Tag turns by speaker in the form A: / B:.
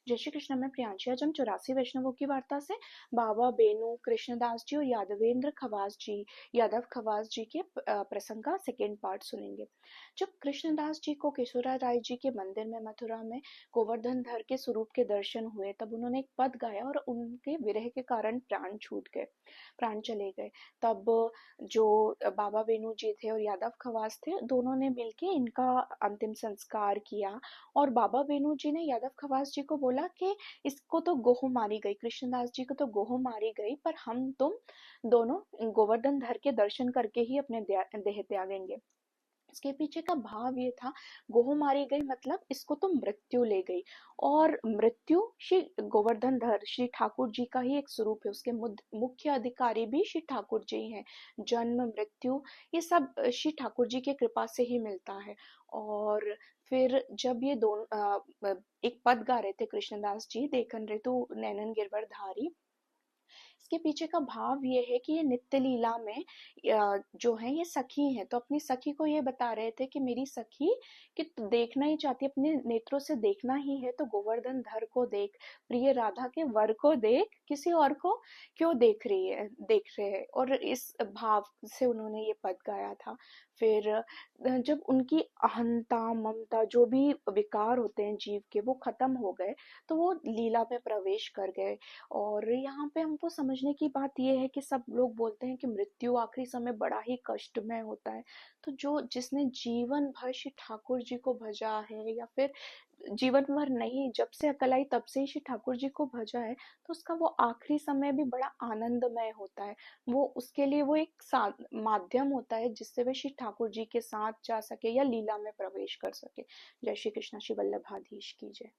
A: जय श्री कृष्ण। मैं प्रियांशी। आज हम 84 वैष्णवों की वार्ता से बाबा बेनू, कृष्णदास जी और यादवेंद्र खवास जी, यादव खवास जी के प्रसंग का सेकेंड पार्ट सुनेंगे। जब कृष्णदास जी को केशोरा राय जी के मंदिर में मथुरा में गोवर्धन धर के स्वरूप के दर्शन हुए, तब उन्होंने एक पद गाया और उनके विरह के कारण प्राण चले गए। तब जो बाबा बेनू जी थे और यादव खवास थे, दोनों ने मिलके इनका अंतिम संस्कार किया। और बाबा बेनू जी ने यादव खवास जी को बोला कि इसको तो गोह मारी गई, कृष्णदास जी को तो गोह मारी गई, पर हम तुम दोनों गोवर्धन धर के दर्शन करके ही अपने देह त्यागेंगे। इसके पीछे का भाव ये था, गोह मारी गई मतलब इसको तो मृत्यु ले गई। और मृत्यु श्री गोवर्धन धर श्री ठाकुर जी का ही एक स्वरूप है, उसके मुख्य अधिकारी भी श्री ठाकुर जी हैं। जन्म मृत्यु ये सब श्री ठाकुर जी के कृपा से ही मिलता है। और फिर जब ये दोनों एक पद गा रहे थे कृष्णदास जी, देखन ऋतु नैनन गिरवर धारी, इसके पीछे का भाव ये है कि ये नित्य लीला में जो है ये सखी है, तो अपनी सखी को ये बता रहे थे कि मेरी सखी कि तू देखना ही चाहती, अपने नेत्रों से देखना ही है तो गोवर्धन धर को देख, प्रिय राधा के वर को देख, किसी और को क्यों देख रहे हैं। और इस भाव से उन्होंने ये पद गाया था। फिर जब उनकी अहंता ममता जो भी विकार होते हैं जीव के वो खत्म हो गए, तो वो लीला में प्रवेश कर गए। और यहाँ पे हमको समझने की बात यह है कि सब लोग बोलते हैं कि मृत्यु आखिरी समय बड़ा ही कष्टमय होता है, तो जो जिसने जीवन भर श्री ठाकुर जी को भजा है, या फिर जीवन भर नहीं, जब से अकल आई तब से ही श्री ठाकुर जी को भजा है, तो उसका वो आखिरी समय भी बड़ा आनंदमय होता है। वो उसके लिए वो एक माध्यम होता है जिससे वे श्री ठाकुर जी के साथ जा सके या लीला में प्रवेश कर सके। जय श्री कृष्ण। श्री वल्लभाधीश की जय।